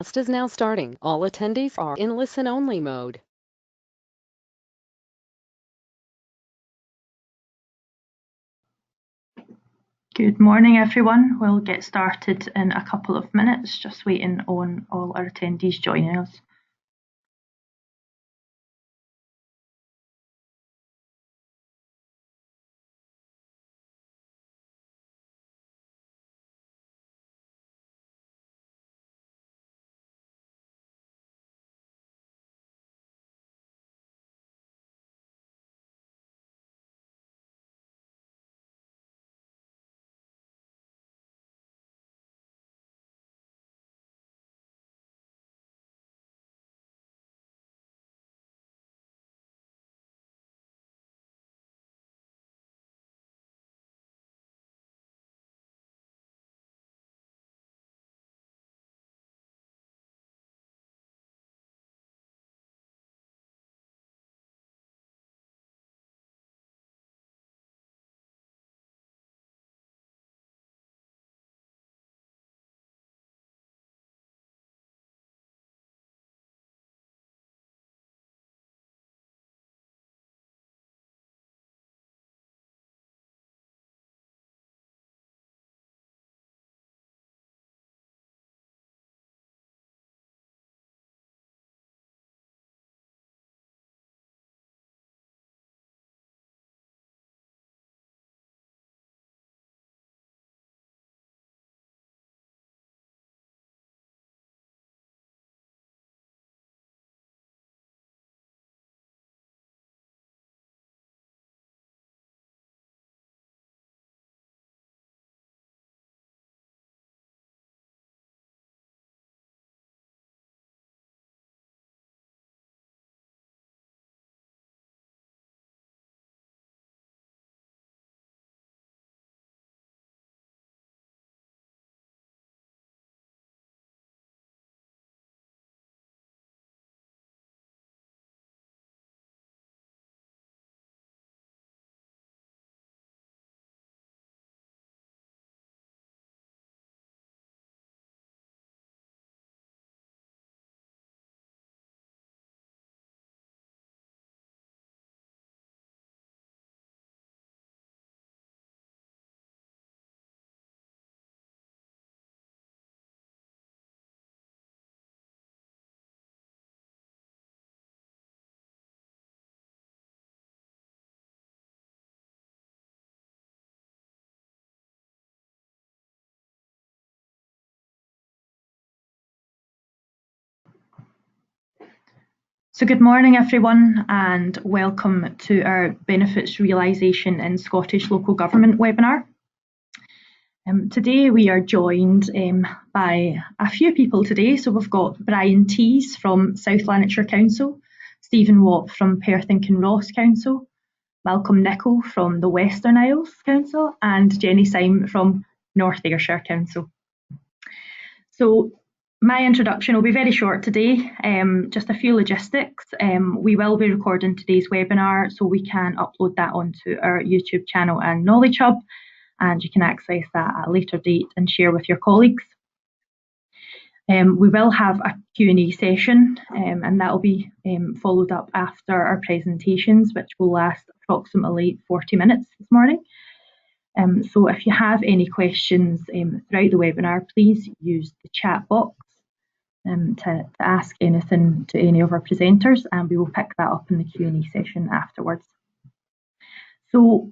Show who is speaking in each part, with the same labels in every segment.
Speaker 1: webcast is now starting. All attendees are in listen-only mode.
Speaker 2: Good morning, everyone. We'll get started in a couple of minutes, just waiting on all our attendees joining us. So good morning, everyone, and welcome to our Benefits Realisation in Scottish Local Government webinar. Today we are joined by a few people today. So we've got Brian Tees from South Lanarkshire Council, Stephen Watt from Perth and Kinross Council, Malcolm Nichol from the Western Isles Council, and Jenny Syme from North Ayrshire Council. So my introduction will be very short today, just a few logistics. We will be recording today's webinar so we can upload that onto our YouTube channel and Knowledge Hub, and you can access that at a later date and share with your colleagues. We will have a Q&A session and that will be followed up after our presentations, which will last approximately 40 minutes this morning. So if you have any questions throughout the webinar, please use the chat box to ask anything to any of our presenters, and we will pick that up in the Q&A session afterwards. So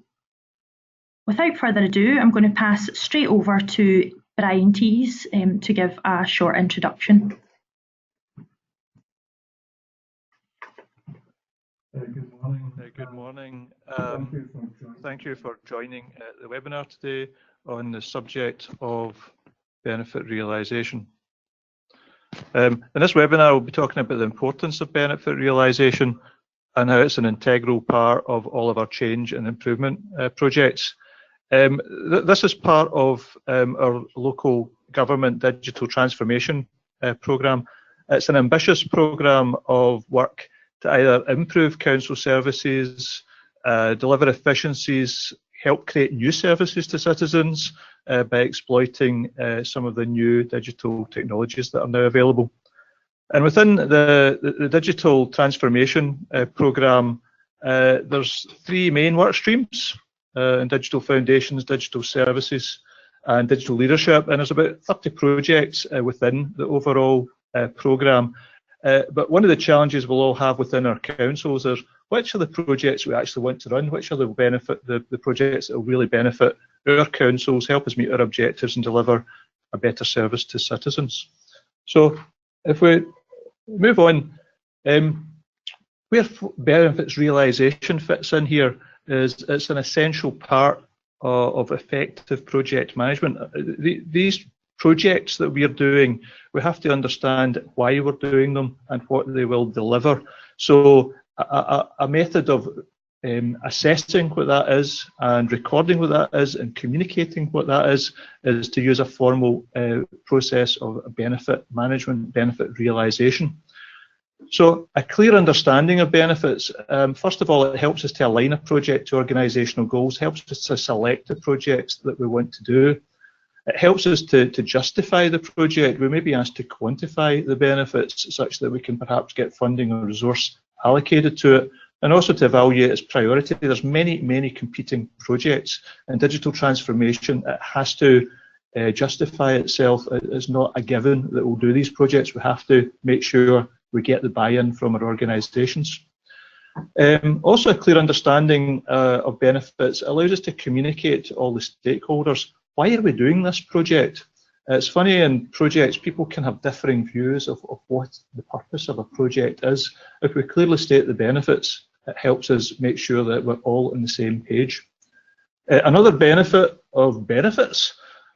Speaker 2: without further ado, I'm going to pass straight over to Brian Tees to give a short introduction.
Speaker 3: Good morning. Thank you for joining the webinar today on the subject of benefit realisation. In this webinar, we'll be talking about the importance of benefit realisation and how it's an integral part of all of our change and improvement projects. This is part of our local government digital transformation programme. It's an ambitious programme of work to either improve council services, deliver efficiencies, help create new services to citizens by exploiting some of the new digital technologies that are now available. And within the digital transformation programme, there's three main work streams in digital foundations, digital services, and digital leadership. And there's about 30 projects within the overall programme. But one of the challenges we'll all have within our councils is which are the projects we actually want to run, which are the projects that will really benefit our councils, help us meet our objectives and deliver a better service to citizens. So if we move on, where benefits realisation fits in here is it's an essential part of effective project management. These projects that we're doing, we have to understand why we're doing them and what they will deliver. So a method of assessing what that is and recording what that is and communicating what that is to use a formal process of benefit management, benefit realisation. So a clear understanding of benefits, first of all, it helps us to align a project to organisational goals, helps us to select the projects that we want to do. It helps us to justify the project. We may be asked to quantify the benefits such that we can perhaps get funding or resource allocated to it, and also to evaluate its priority. There's many competing projects, and digital transformation, it has to justify itself. It's not a given that we'll do these projects. We have to make sure we get the buy-in from our organisations. Also, a clear understanding of benefits allows us to communicate to all the stakeholders. Why are we doing this project? It's funny, in projects, people can have differing views of what the purpose of a project is. If we clearly state the benefits, it helps us make sure that we're all on the same page. Another benefit of benefits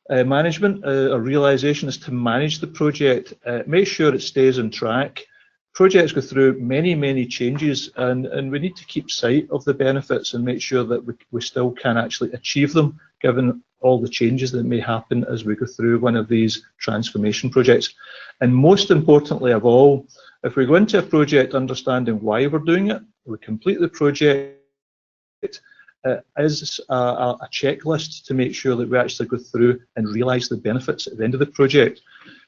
Speaker 3: management or realisation is to manage the project, make sure it stays on track. Projects go through many changes, and we need to keep sight of the benefits and make sure that we still can actually achieve them, given all the changes that may happen as we go through one of these transformation projects. And most importantly of all, if we go into a project understanding why we're doing it, we complete the project as a checklist to make sure that we actually go through and realise the benefits at the end of the project.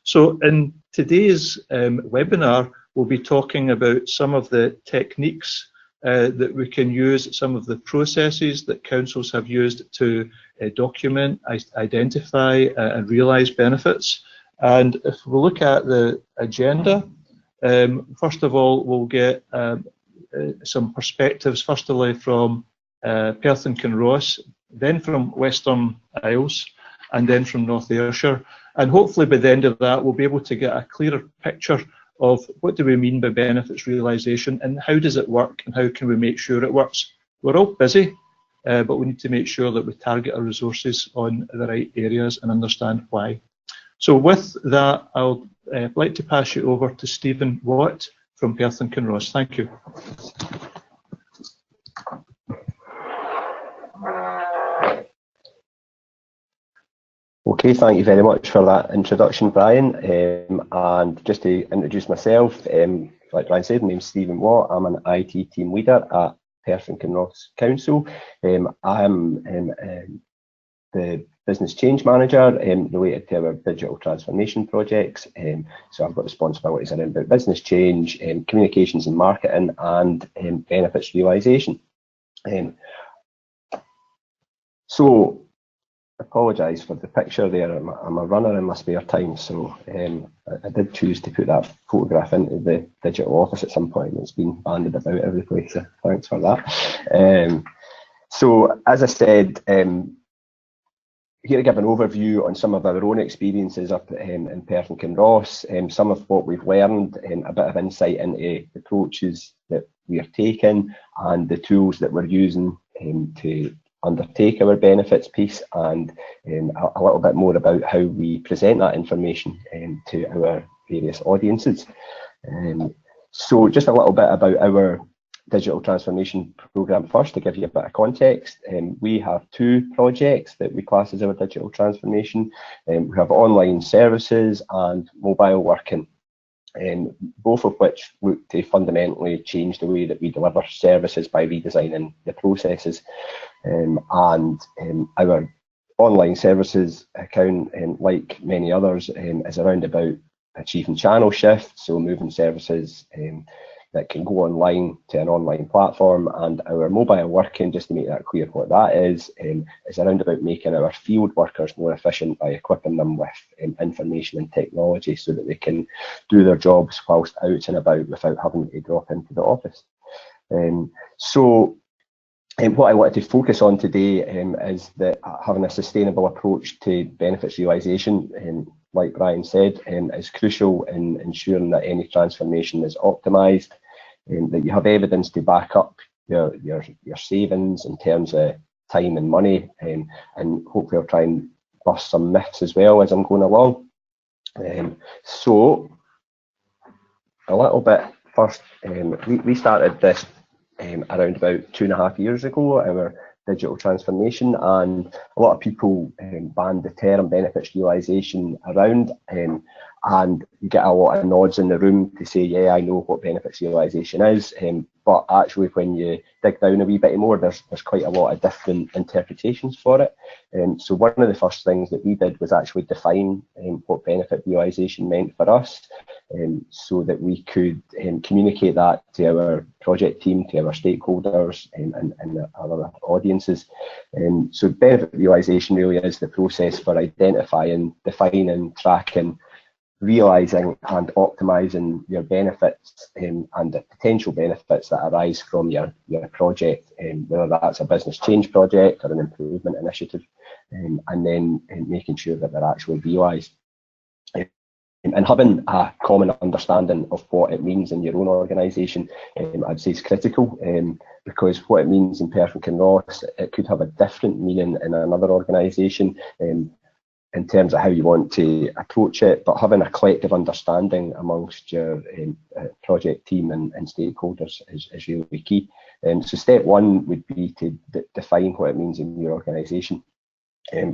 Speaker 3: So in today's webinar, we'll be talking about some of the techniques that we can use, some of the processes that councils have used to document, identify and realise benefits. And if we look at the agenda, first of all, we'll get some perspectives, firstly from Perth and Kinross, then from Western Isles, and then from North Ayrshire. And hopefully by the end of that, we'll be able to get a clearer picture of what do we mean by benefits realisation and how does it work and how can we make sure it works. We're all busy, but we need to make sure that we target our resources on the right areas and understand why. So with that, I'll like to pass you over to Stephen Watt from Perth and Kinross. Thank you.
Speaker 4: Okay, thank you very much for that introduction, Brian. And just to introduce myself, like Brian said, my name's Stephen Watt. I'm an IT team leader at Perth and Kinross Council. I'm the business change manager related to our digital transformation projects. So I've got responsibilities around about business change, communications and marketing, and benefits realisation. So apologise for the picture there. I'm a runner in my spare time, so I did choose to put that photograph into the digital office at some point. It's been banded about every place, so thanks for that. So as I said, here to give an overview on some of our own experiences up in Perth and Kinross, some of what we've learned, a bit of insight into the approaches that we are taking and the tools that we're using to undertake our benefits piece, and a little bit more about how we present that information to our various audiences. So just a little bit about our digital transformation programme first, to give you a bit of context. We have two projects that we class as our digital transformation. We have online services and mobile working, both of which look to fundamentally change the way that we deliver services by redesigning the processes. And our online services account, like many others, is around about achieving channel shift, so moving services that can go online to an online platform. And our mobile working, just to make that clear what that is around about making our field workers more efficient by equipping them with information and technology so that they can do their jobs whilst out and about without having to drop into the office. What I wanted to focus on today is that having a sustainable approach to benefits realisation, like Brian said, is crucial in ensuring that any transformation is optimised, that you have evidence to back up your savings in terms of time and money, and hopefully I'll try and bust some myths as well as I'm going along. So a little bit first, we started this around about 2.5 years ago, our digital transformation, and a lot of people banned the term benefits realisation around, and you get a lot of nods in the room to say, yeah, I know what benefits realisation is, but actually when you dig down a wee bit more, there's quite a lot of different interpretations for it. So one of the first things that we did was actually define what benefit realisation meant for us, so that we could communicate that to our project team, to our stakeholders, and other audiences. So benefit realisation really is the process for identifying, defining, tracking, realising and optimising your benefits and the potential benefits that arise from your project, whether that's a business change project or an improvement initiative, and then making sure that they're actually realised. And having a common understanding of what it means in your own organisation, I'd say is critical, because what it means in Perth and Kinross, it could have a different meaning in another organisation, in terms of how you want to approach it, but having a collective understanding amongst your project team and stakeholders is really key. So step one would be to define what it means in your organisation,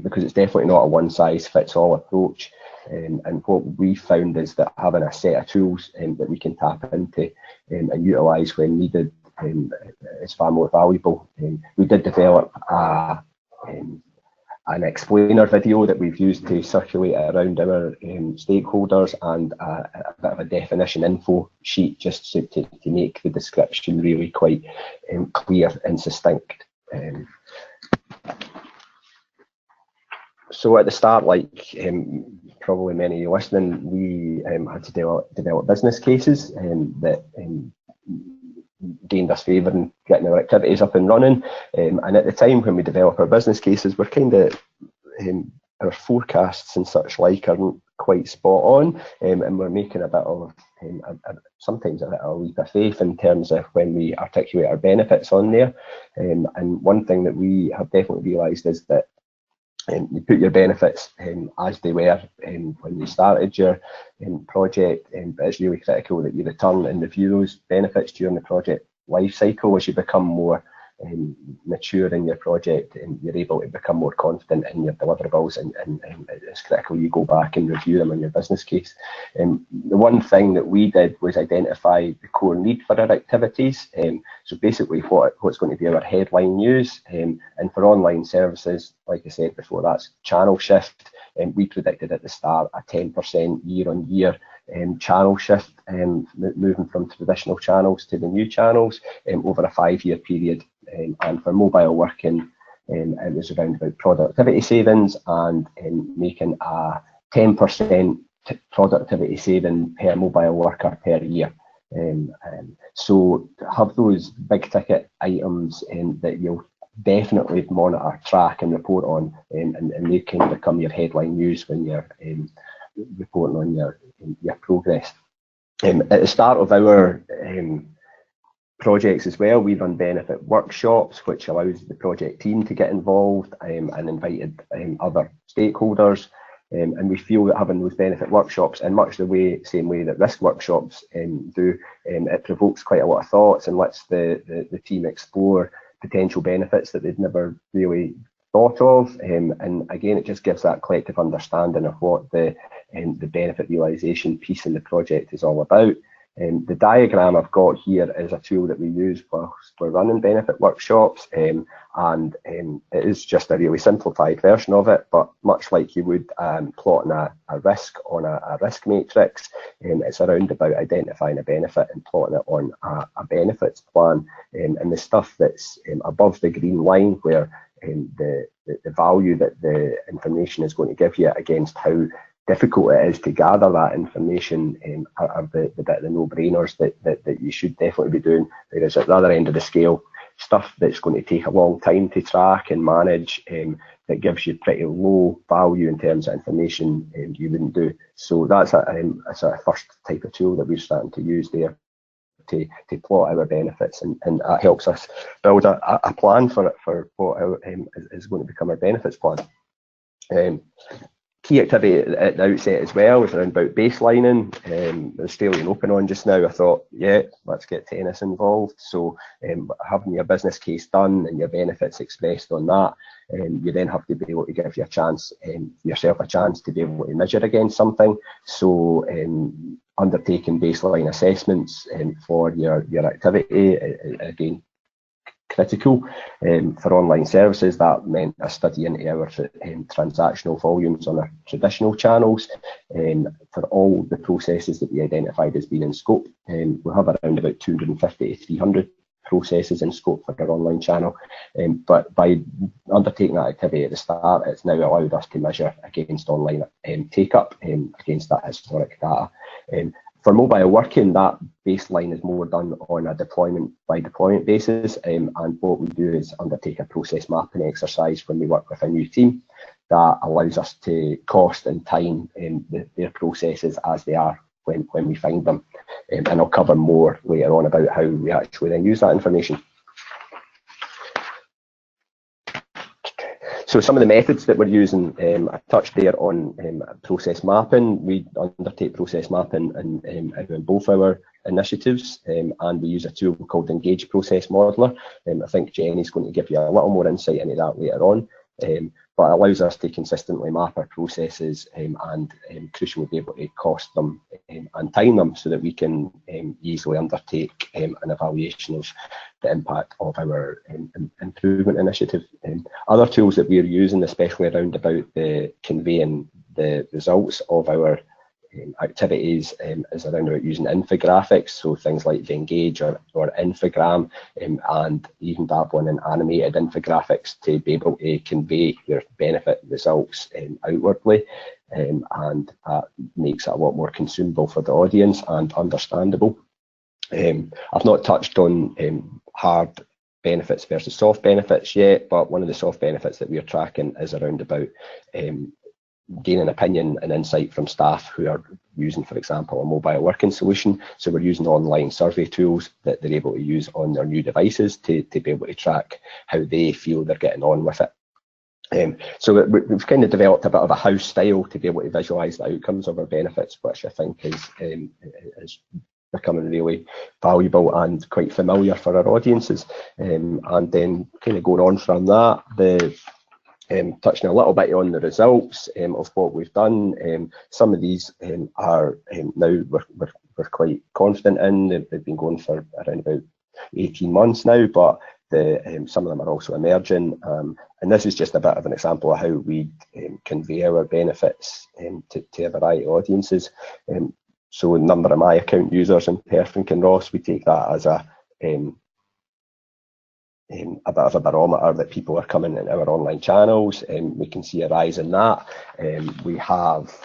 Speaker 4: because it's definitely not a one-size-fits-all approach. And what we found is that having a set of tools that we can tap into and utilise when needed is far more valuable. We did develop an explainer video that we've used to circulate around our stakeholders, and a bit of a definition info sheet just to make the description really quite clear and succinct. So at the start, like probably many of you listening, we had to develop business cases that gained us favour in getting our activities up and running. And at the time when we develop our business cases, we're kind of, our forecasts and such like aren't quite spot on, and we're making a bit of, sometimes a bit of a leap of faith in terms of when we articulate our benefits on there. And one thing that we have definitely realised is that you put your benefits as they were when you started your project, but it's really critical that you return and review those benefits during the project life cycle. As you become more mature in your project, and you're able to become more confident in your deliverables, and it's critical you go back and review them in your business case. The one thing that we did was identify the core need for our activities. So basically what's going to be our headline news, and for online services, like I said before, that's channel shift. We predicted at the start a 10% year-on-year channel shift, moving from traditional channels to the new channels over a 5-year period. And for mobile working, it was around about productivity savings, and making a 10% productivity saving per mobile worker per year. So have those big ticket items that you'll definitely monitor, track and report on, and they can become your headline news when you're reporting on your progress. At the start of our projects as well, we run benefit workshops, which allows the project team to get involved, and invited other stakeholders. And we feel that having those benefit workshops, in much the same way that risk workshops do, it provokes quite a lot of thoughts and lets the team explore potential benefits that they'd never really thought of. And again, it just gives that collective understanding of what the benefit realisation piece in the project is all about. The diagram I've got here is a tool that we use whilst we're running benefit workshops, and it is just a really simplified version of it, but much like you would plotting a risk on a risk matrix, it's around about identifying a benefit and plotting it on a benefits plan, and the stuff that's above the green line, where the value that the information is going to give you against how difficult it is to gather that information, are the bit of the no-brainers that you should definitely be doing. Whereas at the other end of the scale, stuff that's going to take a long time to track and manage, that gives you pretty low value in terms of information, you wouldn't do. So that's a first type of tool that we're starting to use there to plot our benefits, and that helps us build a plan for what is going to become our benefits plan. Key activity at the outset as well is around about baselining. The Australian Open on just now, I thought, yeah, let's get tennis involved. So having your business case done and your benefits expressed on that, you then have to be able to give you a chance, yourself a chance to be able to measure against something. So undertaking baseline assessments for your activity, again, critical. For online services, that meant a study into our transactional volumes on our traditional channels, for all the processes that we identified as being in scope. We have around about 250 to 300 processes in scope for our online channel, but by undertaking that activity at the start, it's now allowed us to measure against online take-up against that historic data. For mobile working, that baseline is more done on a deployment by deployment basis, and what we do is undertake a process mapping exercise when we work with a new team that allows us to cost and time their processes as they are when we find them, and I'll cover more later on about how we actually then use that information. So some of the methods that we're using, I touched there on process mapping. We undertake process mapping in both our initiatives, and we use a tool called Engage Process Modeler. I think Jenny's going to give you a little more insight into that later on, but it allows us to consistently map our processes, and crucially be able to cost them and time them so that we can easily undertake an evaluation of the impact of our improvement initiative. Other tools that we're using, especially around about the conveying the results of our activities, is around about using infographics, so things like the Engage or Infogram, and even dabbling in animated infographics to be able to convey your benefit results outwardly, and that makes it a lot more consumable for the audience and understandable. I've not touched on hard benefits versus soft benefits yet, but one of the soft benefits that we're tracking is around about gaining opinion and insight from staff who are using, for example, a mobile working solution. So we're using online survey tools that they're able to use on their new devices to be able to track how they feel they're getting on with it. So we've kind of developed a bit of a house style to be able to visualise the outcomes of our benefits, which I think is becoming really valuable and quite familiar for our audiences. And then kind of going on from that, touching a little bit on the results of what we've done. Some of these are now we're quite confident in. They've been going for around about 18 months now, but some of them are also emerging. And this is just a bit of an example of how we convey our benefits to a variety of audiences. So the number of my account users in Perth and Kinross, we take that as a bit of a barometer that people are coming in our online channels, and we can see a rise in that. We have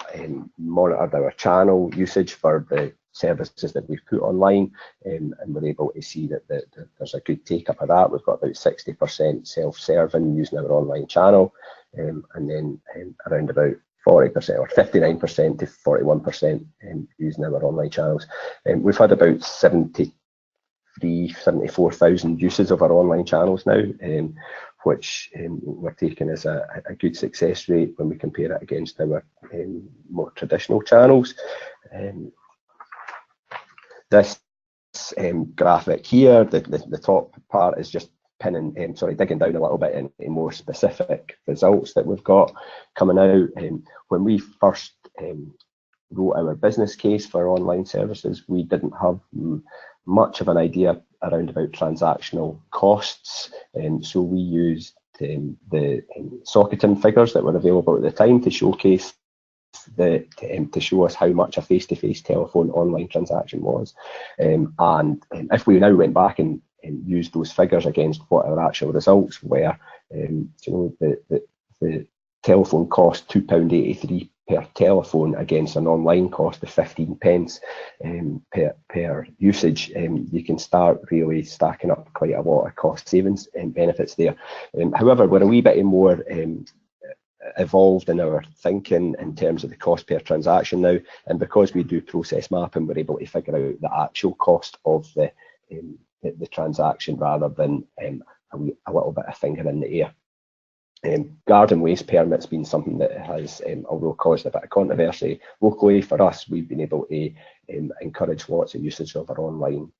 Speaker 4: monitored our channel usage for the services that we've put online, and we're able to see that there's a good take up of that. We've got about 60% self-serving using our online channel, and then around about 40% or 59% to 41% using our online channels. We've had about 74,000 uses of our online channels now, which we're taking as a good success rate when we compare it against our more traditional channels. This graphic here, the top part is just digging down a little bit into more specific results that we've got coming out. When we first wrote our business case for online services, we didn't have much of an idea around about transactional costs, so we used the Socketon figures that were available at the time to showcase to show us how much a face-to-face telephone online transaction was. And if we now went back and used those figures against what our actual results were, the telephone cost £2.83 per telephone against an online cost of 15 pence per usage, you can start really stacking up quite a lot of cost savings and benefits there. However, we're a wee bit more evolved in our thinking in terms of the cost per transaction now, and because we do process mapping, we're able to figure out the actual cost of the transaction rather than a little bit of finger in the air. Garden waste permits been something that has, although caused a bit of controversy locally, for us, we've been able to encourage lots of usage of our online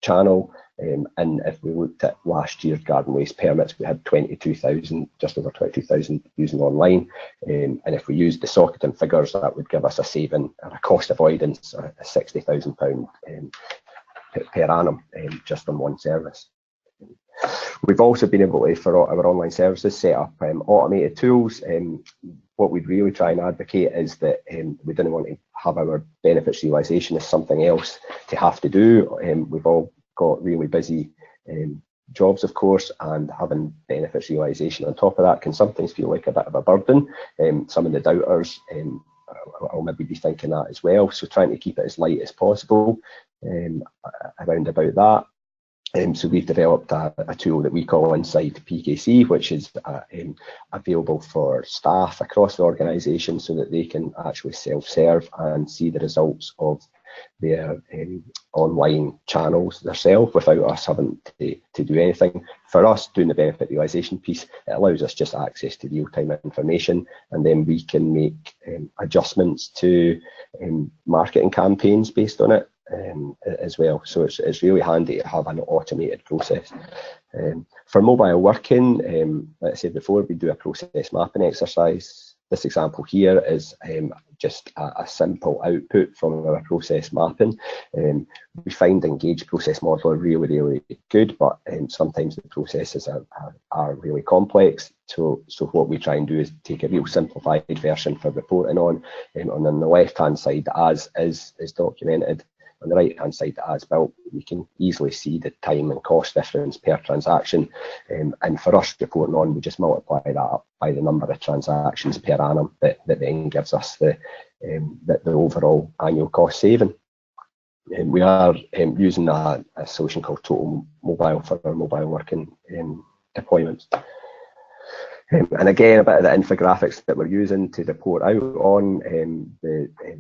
Speaker 4: channel. And if we looked at last year's garden waste permits, we had 22,000, just over 22,000 using online. And if we used the Socketon figures, that would give us a saving and a cost avoidance of £60,000 per annum just on one service. We've also been able to, for our online services, set up automated tools. What we'd really try and advocate is that we didn't want to have our benefits realisation as something else to have to do. We've all got really busy jobs, of course, and having benefits realisation on top of that can sometimes feel like a bit of a burden. Some of the doubters will maybe be thinking that as well, so trying to keep it as light as possible around about that. So we've developed a tool that we call Inside PKC, which is available for staff across the organisation so that they can actually self-serve and see the results of their online channels themselves without us having to do anything. For us, doing the benefit realisation piece, it allows us just access to real-time information, and then we can make adjustments to marketing campaigns based on it. As well, so it's really handy to have an automated process. For mobile working, like I said before, we do a process mapping exercise. This example here is just a simple output from our process mapping. We find Engage Process Modeler really good, but sometimes the processes are really complex. So what we try and do is take a real simplified version for reporting on, and on the left-hand side, as is documented. On the right-hand side, as built, we can easily see the time and cost difference per transaction. And for us reporting on, we just multiply that up by the number of transactions per annum that then gives us the overall annual cost saving. And we are using a solution called Total Mobile for our mobile working deployments. And again, a bit of the infographics that we're using to report out on,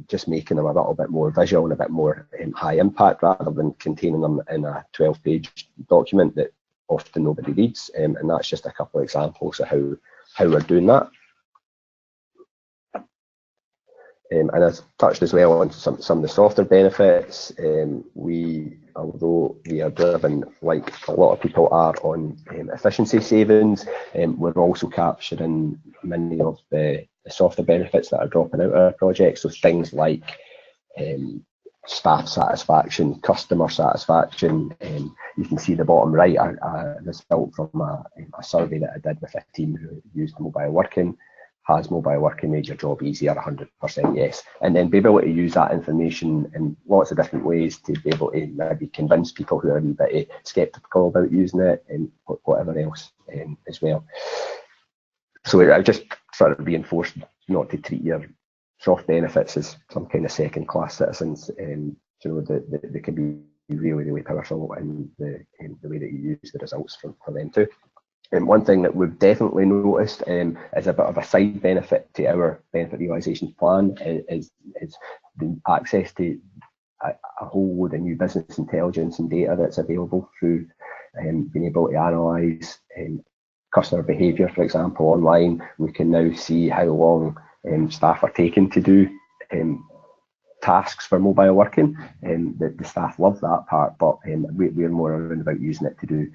Speaker 4: just making them a little bit more visual and a bit more high impact rather than containing them in a 12-page document that often nobody reads. And that's just a couple of examples of how we're doing that. And I've touched as well on some of the softer benefits. Although we are driven, like a lot of people are, on efficiency savings, we're also capturing many of the softer benefits that are dropping out of our project. So things like staff satisfaction, customer satisfaction. You can see the bottom right, a result from a survey that I did with a team who used mobile working. Has mobile working made your job easier? 100% yes. And then be able to use that information in lots of different ways to be able to maybe convince people who are a wee bit sceptical about using it, and whatever else as well. So I just sort of reinforce not to treat your soft benefits as some kind of second-class citizens. They can be really powerful in the way that you use the results for them too. And one thing that we've definitely noticed is a bit of a side benefit to our benefit realisation plan is the access to a whole load of new business intelligence and data that's available through being able to analyse customer behaviour, for example, online. We can now see how long staff are taking to do tasks for mobile working, and the staff love that part, but we're more around about using it to do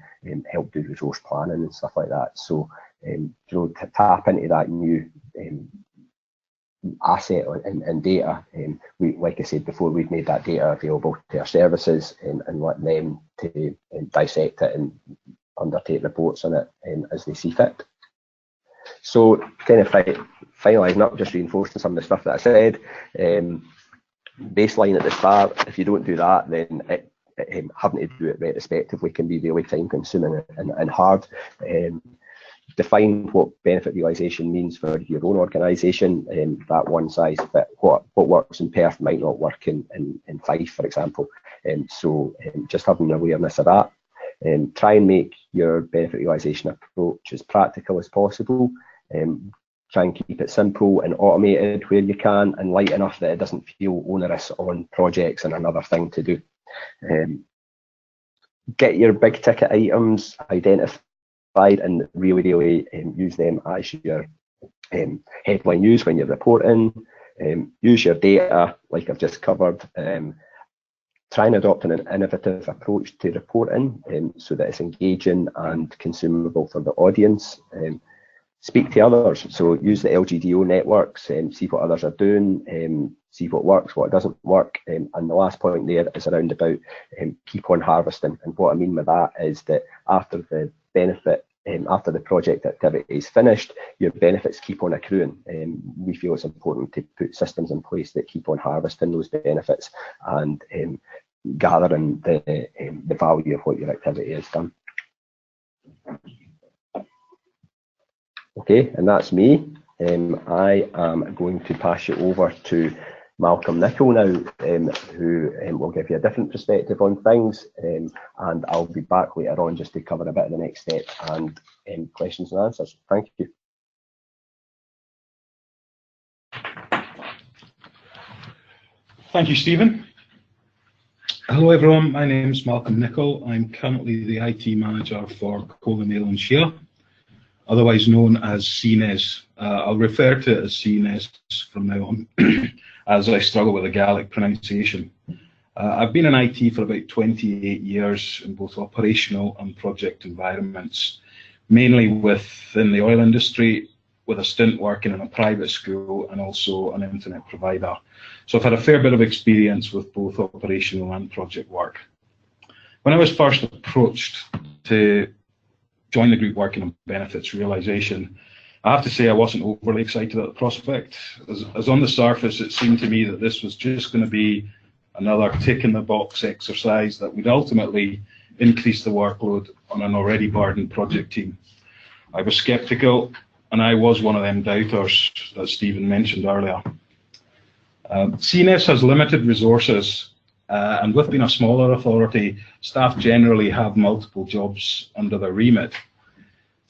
Speaker 4: help do resource planning and stuff like that. So to tap into that new asset and data. Like I said before, we've made that data available to our services and let them to dissect it and undertake reports on it as they see fit. So kind of finalising up, just reinforcing some of the stuff that I said. Baseline at the start, if you don't do that, then having to do it retrospectively can be really time consuming and hard. Define what benefit realisation means for your own organisation. That one size fit, what works in Perth might not work in Fife, for example. So just having an awareness of that. Try and make your benefit realisation approach as practical as possible. Try and keep it simple and automated where you can, and light enough that it doesn't feel onerous on projects and another thing to do. Get your big ticket items identified and really use them as your headline news when you're reporting. Use your data like I've just covered. Try and adopt an innovative approach to reporting so that it's engaging and consumable for the audience. Speak to others, so use the LGDO networks, see what others are doing, see what works, what doesn't work. And the last point there is around about keep on harvesting. And what I mean by that is that after the benefit, after the project activity is finished, your benefits keep on accruing. We feel it's important to put systems in place that keep on harvesting those benefits and gathering the value of what your activity has done. Okay, and that's me. I am going to pass you over to Malcolm Nichol now, who will give you a different perspective on things, and I'll be back later on just to cover a bit of the next step and questions and answers. Thank you.
Speaker 5: Thank you, Stephen. Hello everyone, my name is Malcolm Nichol. I'm currently the IT manager for Colonial and Shear, otherwise known as CNES. I'll refer to it as CNES from now on, as I struggle with the Gaelic pronunciation. I've been in IT for about 28 years in both operational and project environments, mainly within the oil industry, with a stint working in a private school and also an internet provider. So I've had a fair bit of experience with both operational and project work. When I was first approached to join the group working on benefits realisation, I have to say I wasn't overly excited at the prospect. As on the surface, it seemed to me that this was just going to be another tick in the box exercise that would ultimately increase the workload on an already burdened project team. I was sceptical, and I was one of them doubters that Stephen mentioned earlier. CNES has limited resources, and with being a smaller authority, staff generally have multiple jobs under their remit.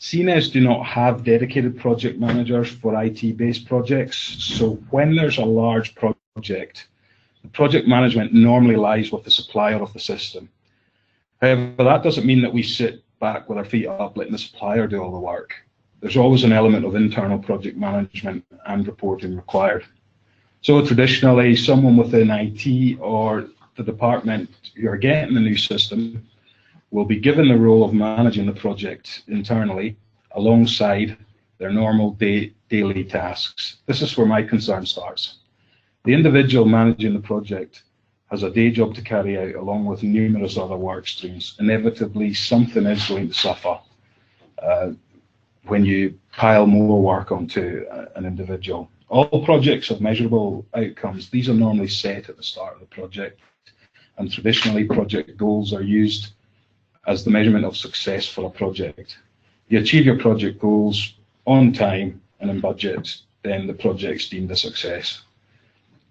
Speaker 5: CNES do not have dedicated project managers for IT-based projects, so when there's a large project, the project management normally lies with the supplier of the system. However, that doesn't mean that we sit back with our feet up letting the supplier do all the work. There's always an element of internal project management and reporting required. So traditionally, someone within IT or the department who are getting the new system will be given the role of managing the project internally alongside their normal daily tasks. This is where my concern starts. The individual managing the project has a day job to carry out along with numerous other work streams. Inevitably, something is going to suffer when you pile more work onto an individual. All projects have measurable outcomes. These are normally set at the start of the project, and traditionally project goals are used as the measurement of success for a project. You achieve your project goals on time and in budget, then the project's deemed a success.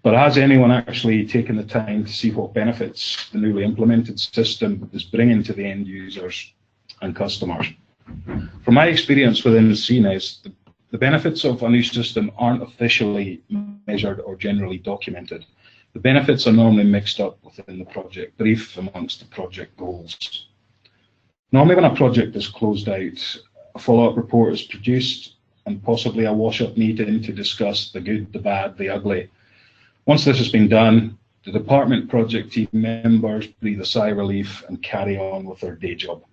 Speaker 5: But has anyone actually taken the time to see what benefits the newly implemented system is bringing to the end users and customers? From my experience within CNES, the benefits of a new system aren't officially measured or generally documented. The benefits are normally mixed up within the project brief amongst the project goals. Normally when a project is closed out, a follow-up report is produced and possibly a wash-up meeting to discuss the good, the bad, the ugly. Once this has been done, the department project team members breathe a sigh of relief and carry on with their day job.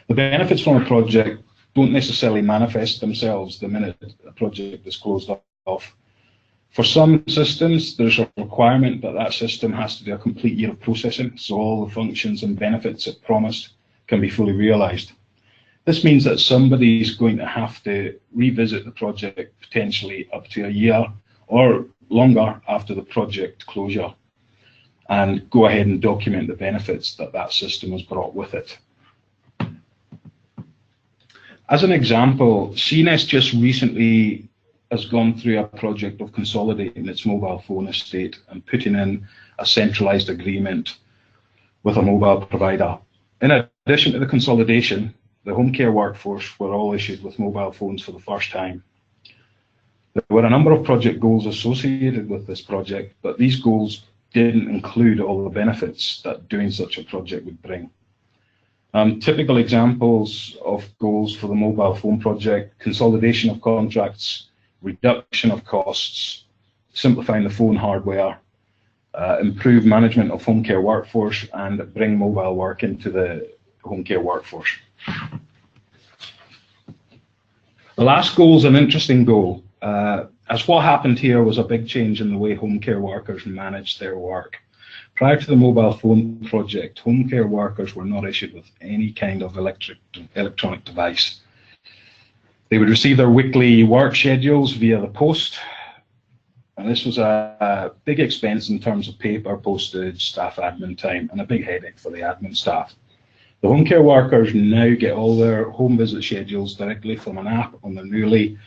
Speaker 5: The benefits from a project don't necessarily manifest themselves the minute a project is closed off. For some systems, there's a requirement that that system has to do a complete year of processing, so all the functions and benefits it promised can be fully realised. This means that somebody's going to have to revisit the project potentially up to a year or longer after the project closure and go ahead and document the benefits that that system has brought with it. As an example, CNES just recently has gone through a project of consolidating its mobile phone estate and putting in a centralised agreement with a mobile provider. In addition to the consolidation, the home care workforce were all issued with mobile phones for the first time. There were a number of project goals associated with this project, but these goals didn't include all the benefits that doing such a project would bring. Typical examples of goals for the mobile phone project: consolidation of contracts, reduction of costs, simplifying the phone hardware, improve management of home care workforce, and bring mobile work into the home care workforce. The last goal is an interesting goal, as what happened here was a big change in the way home care workers managed their work. Prior to the mobile phone project, home care workers were not issued with any kind of electronic device. They would receive their weekly work schedules via the post, and this was a big expense in terms of paper, postage, staff admin time, and a big headache for the admin staff. The home care workers now get all their home visit schedules directly from an app on their newly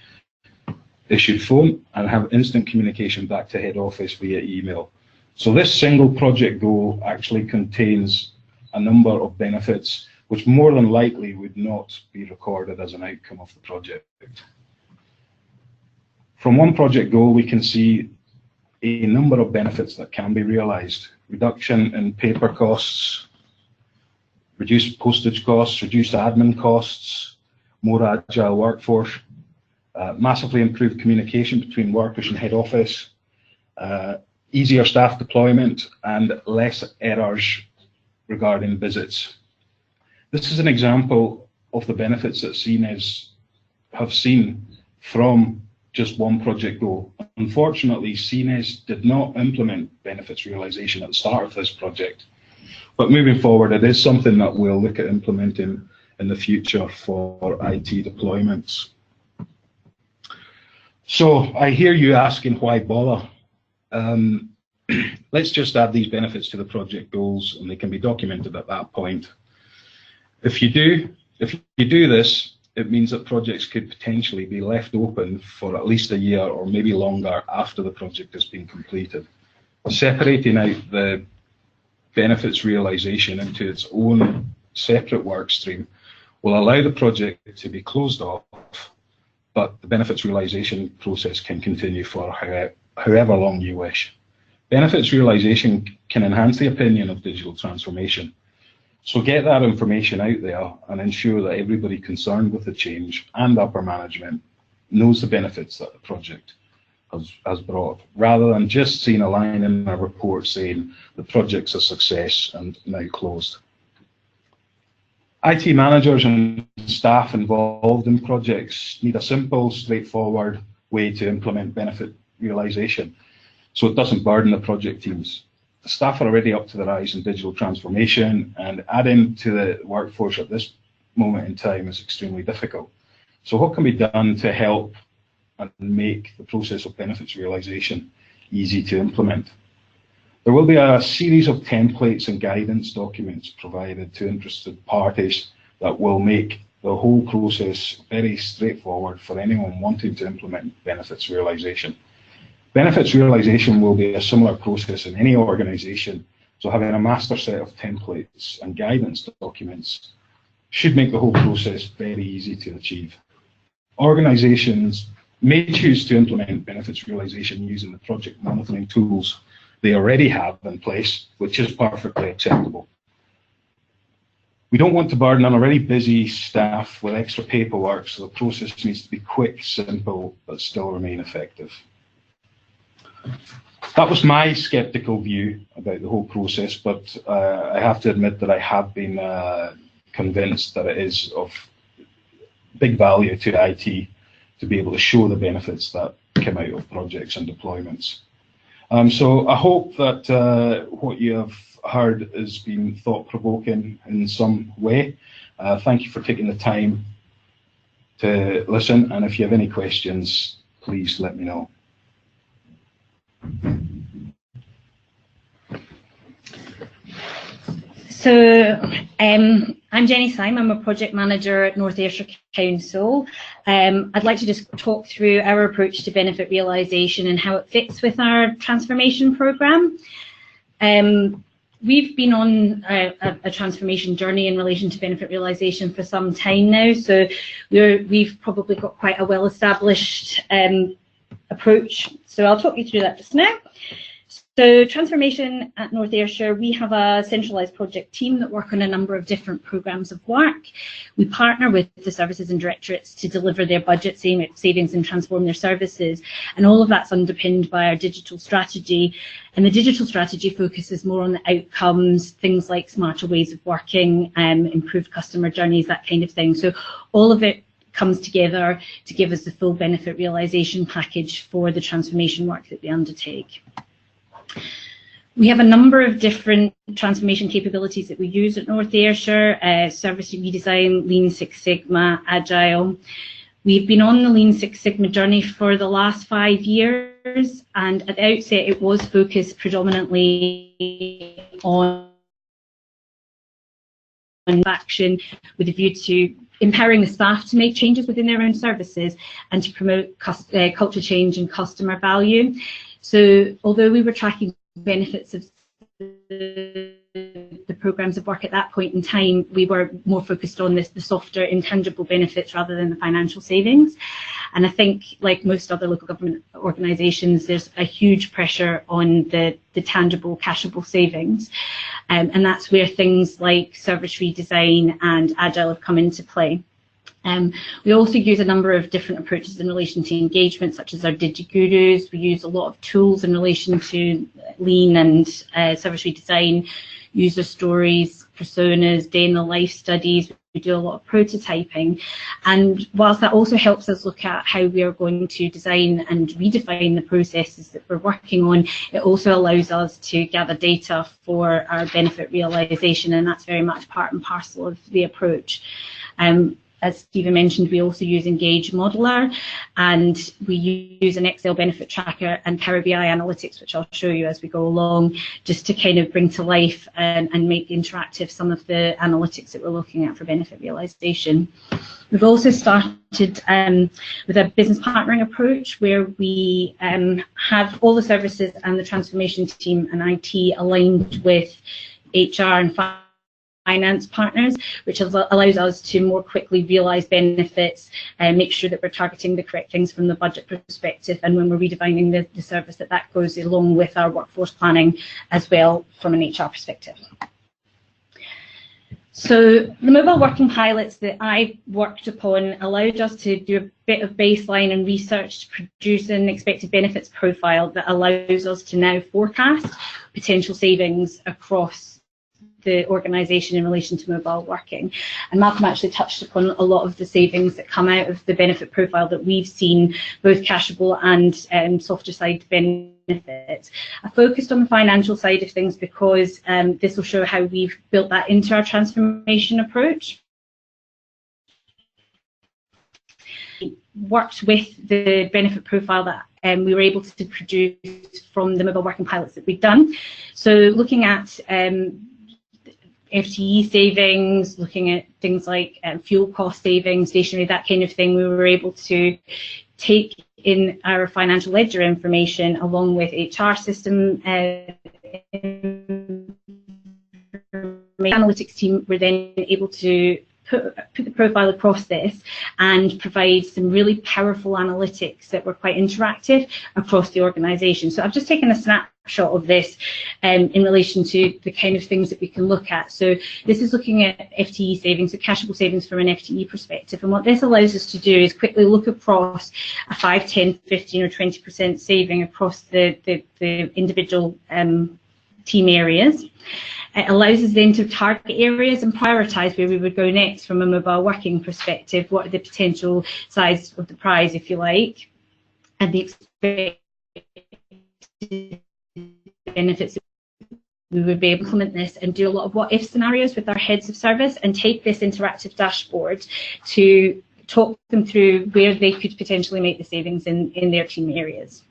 Speaker 5: issued phone and have instant communication back to head office via email. So this single project goal actually contains a number of benefits which more than likely would not be recorded as an outcome of the project. From one project goal, we can see a number of benefits that can be realised: reduction in paper costs, reduced postage costs, reduced admin costs, more agile workforce, massively improved communication between workers and head office, easier staff deployment, and less errors regarding visits. This is an example of the benefits that CNES have seen from just one project goal. Unfortunately, CNES did not implement benefits realisation at the start of this project, but moving forward, it is something that we'll look at implementing in the future for IT deployments. So I hear you asking, why bother? Let's just add these benefits to the project goals, and they can be documented at that point. If you do this, it means that projects could potentially be left open for at least a year or maybe longer after the project has been completed. Separating out the benefits realisation into its own separate work stream will allow the project to be closed off, but the benefits realisation process can continue for however long you wish. Benefits realisation can enhance the opinion of digital transformation. So get that information out there and ensure that everybody concerned with the change and upper management knows the benefits that the project has brought, rather than just seeing a line in a report saying the project's a success and now closed. IT managers and staff involved in projects need a simple, straightforward way to implement benefit realisation so it doesn't burden the project teams. The staff are already up to their eyes in digital transformation, and adding to the workforce at this moment in time is extremely difficult. So what can be done to help and make the process of benefits realisation easy to implement? There will be a series of templates and guidance documents provided to interested parties that will make the whole process very straightforward for anyone wanting to implement benefits realisation. Benefits realisation will be a similar process in any organisation, so having a master set of templates and guidance documents should make the whole process very easy to achieve. Organisations may choose to implement benefits realisation using the project monitoring tools they already have in place, which is perfectly acceptable. We don't want to burden an already busy staff with extra paperwork, so the process needs to be quick, simple, but still remain effective. That was my sceptical view about the whole process, but I have to admit that I have been convinced that it is of big value to IT to be able to show the benefits that come out of projects and deployments. So I hope that what you have heard has been thought-provoking in some way. Thank you for taking the time to listen, and if you have any questions, please let me know.
Speaker 6: So I'm Jenny Syme, I'm a project manager at North Ayrshire Council. I'd like to just talk through our approach to benefit realisation and how it fits with our transformation programme. We've been on a transformation journey in relation to benefit realisation for some time now, so we've probably got quite a well-established approach. So I'll talk you through that just now. So transformation at North Ayrshire, we have a centralised project team that work on a number of different programmes of work. We partner with the services and directorates to deliver their budget savings and transform their services. And all of that's underpinned by our digital strategy. And the digital strategy focuses more on the outcomes, things like smarter ways of working, improved customer journeys, that kind of thing. So all of it comes together to give us the full benefit realisation package for the transformation work that we undertake. We have a number of different transformation capabilities that we use at North Ayrshire, service redesign, Lean Six Sigma, Agile. We've been on the Lean Six Sigma journey for the last 5 years, and at the outset it was focused predominantly on action with a view to empowering the staff to make changes within their own services and to promote culture change and customer value. So although we were tracking benefits of the programmes of work at that point in time, we were more focused on the softer, intangible benefits rather than the financial savings. And I think, like most other local government organisations, there's a huge pressure on the tangible, cashable savings. And that's where things like service redesign and Agile have come into play. We also use a number of different approaches in relation to engagement, such as our DigiGurus. We use a lot of tools in relation to Lean and service redesign, user stories, personas, day in the life studies. We do a lot of prototyping. And whilst that also helps us look at how we are going to design and redefine the processes that we're working on, it also allows us to gather data for our benefit realisation, and that's very much part and parcel of the approach. As Stephen mentioned, we also use Engage Modeler, and we use an Excel benefit tracker and Power BI analytics, which I'll show you as we go along, just to kind of bring to life and make interactive some of the analytics that we're looking at for benefit realisation. We've also started with a business partnering approach where we have all the services and the transformation team and IT aligned with HR and finance partners, which allows us to more quickly realise benefits and make sure that we're targeting the correct things from the budget perspective, and when we're redefining the service, that goes along with our workforce planning as well from an HR perspective. So the mobile working pilots that I've worked upon allowed us to do a bit of baseline and research to produce an expected benefits profile that allows us to now forecast potential savings across the organisation in relation to mobile working. And Malcolm actually touched upon a lot of the savings that come out of the benefit profile that we've seen, both cashable and softer side benefits. I focused on the financial side of things because this will show how we've built that into our transformation approach. Worked with the benefit profile that we were able to produce from the mobile working pilots that we've done. So looking at FTE savings, looking at things like fuel cost savings, stationery, that kind of thing, we were able to take in our financial ledger information along with HR system analytics team were then able to put the profile across this and provide some really powerful analytics that were quite interactive across the organisation. So I've just taken a snapshot of this in relation to the kind of things that we can look at. So this is looking at FTE savings, so cashable savings from an FTE perspective. And what this allows us to do is quickly look across a 5, 10, 15 or 20% saving across the individual team areas. It allows us then to target areas and prioritise where we would go next from a mobile working perspective. What are the potential size of the prize, if you like? and the expected benefits, we would be able to implement this and do a lot of what-if scenarios with our heads of service and take this interactive dashboard to talk them through where they could potentially make the savings in their team areas.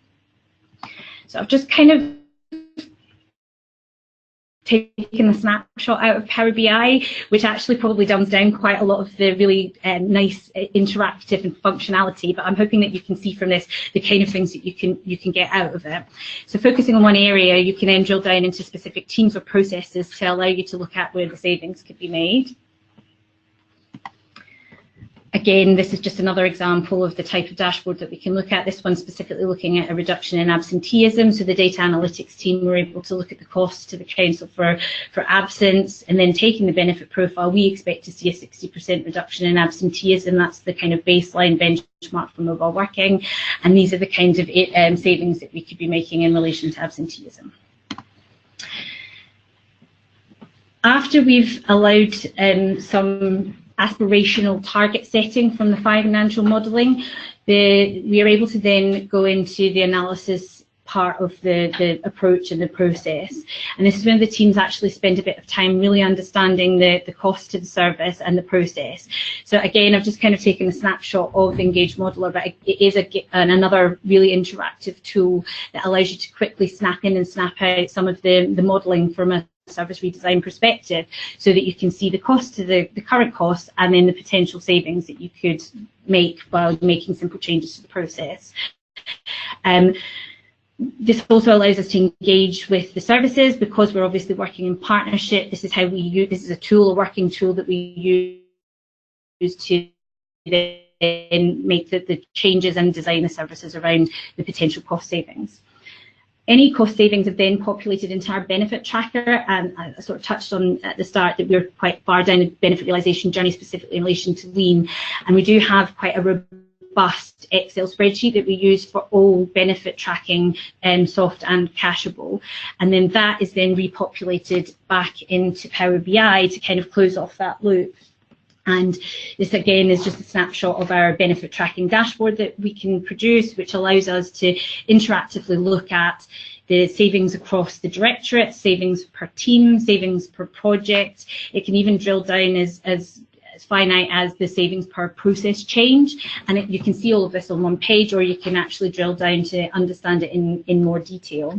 Speaker 6: So I've just kind of taken a snapshot out of Power BI, which actually probably dumbs down quite a lot of the really nice interactive and functionality, but I'm hoping that you can see from this the kind of things that you can get out of it. So focusing on one area, you can then drill down into specific teams or processes to allow you to look at where the savings could be made. Again, this is just another example of the type of dashboard that we can look at. This one specifically looking at a reduction in absenteeism. So the data analytics team were able to look at the costs to the council for absence, and then taking the benefit profile, we expect to see a 60% reduction in absenteeism. That's the kind of baseline benchmark for mobile working. And these are the kinds of savings that we could be making in relation to absenteeism. After we've allowed some aspirational target setting from the financial modelling, we are able to then go into the analysis part of the approach and the process. And this is when the teams actually spend a bit of time really understanding the cost to the service and the process. So again, I've just kind of taken a snapshot of Engage Modeler, but it is another really interactive tool that allows you to quickly snap in and snap out some of the modelling from a service redesign perspective, so that you can see the cost to the current costs and then the potential savings that you could make by making simple changes to the process. This also allows us to engage with the services because we're obviously working in partnership. This is how we use, this is a tool, a working tool that we use to then make the changes and design the services around the potential cost savings. Any cost savings have then populated into our benefit tracker, and I sort of touched on at the start that we're quite far down the benefit realisation journey, specifically in relation to lean, and we do have quite a robust Excel spreadsheet that we use for all benefit tracking, soft and cachable, and then that is then repopulated back into Power BI to kind of close off that loop. And this again is just a snapshot of our benefit tracking dashboard that we can produce, which allows us to interactively look at the savings across the directorate, savings per team, savings per project. It can even drill down as finite as the savings per process change. And you can see all of this on one page, or you can actually drill down to understand it in more detail.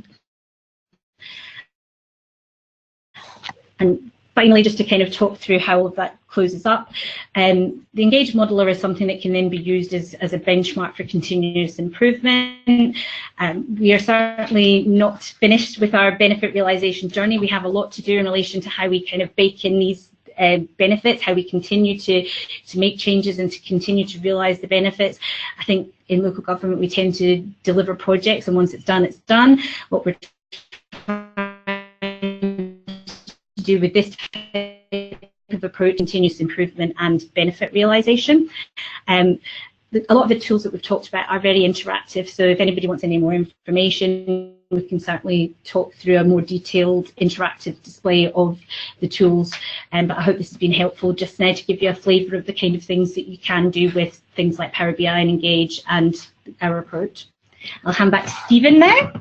Speaker 6: And finally, just to kind of talk through how all of that closes up, the Engage Modeler is something that can then be used as a benchmark for continuous improvement. We are certainly not finished with our benefit realisation journey. We have a lot to do in relation to how we kind of bake in these benefits, how we continue to make changes and to continue to realise the benefits. I think in local government we tend to deliver projects, and once it's done, it's done. What we're trying to do with this type of approach, continuous improvement and benefit realisation. A lot of the tools that we've talked about are very interactive, so if anybody wants any more information, we can certainly talk through a more detailed interactive display of the tools. But I hope this has been helpful just now to give you a flavour of the kind of things that you can do with things like Power BI and Engage and our approach. I'll hand back to Stephen now.